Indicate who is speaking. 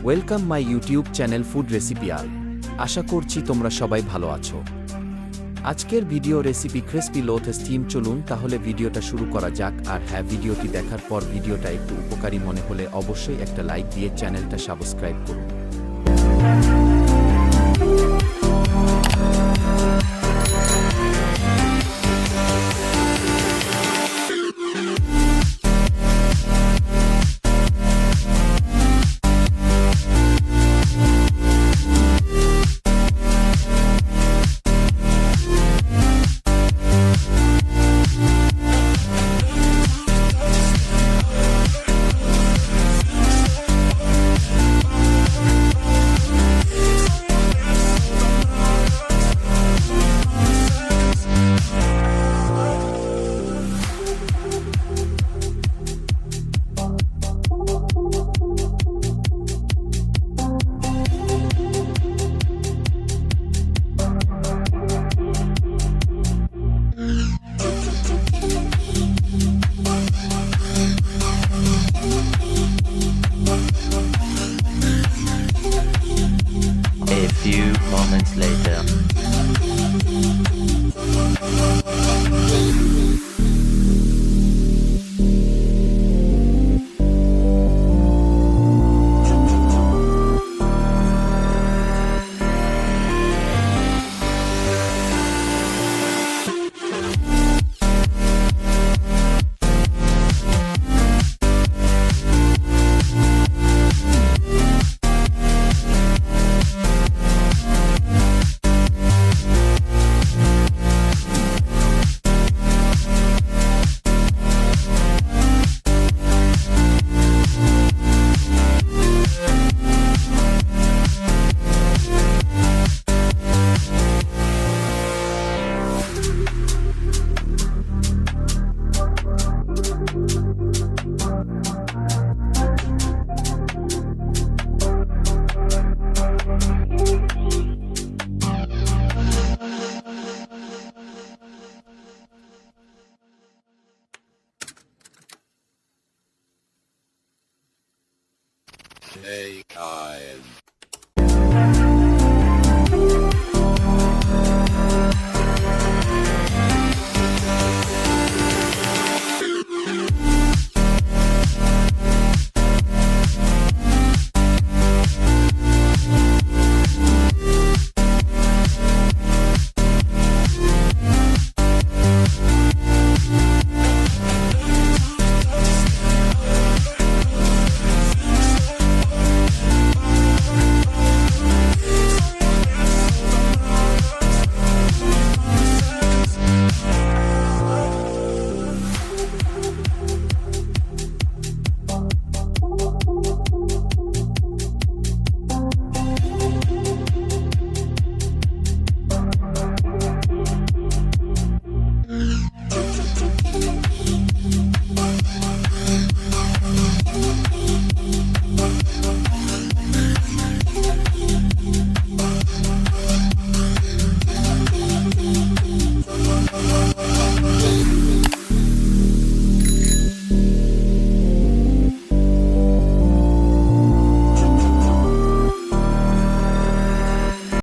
Speaker 1: Welcome my YouTube channel food recipe আল। আশা করছি তোমরা সবাই ভালো আছো। আজকের video recipe crispy lotus stem. চলুন তাহলে ভিডিওটা শুরু করা যাক। আর হ্যাঁ, ভিডিওটি দেখার পর ভিডিওটা একটু উপকারী মনে হলে অবশ্যই একটা লাইক দিয়ে চ্যানেলটা সাবস্ক্রাইব করুন।
Speaker 2: A few moments later.
Speaker 3: Take time.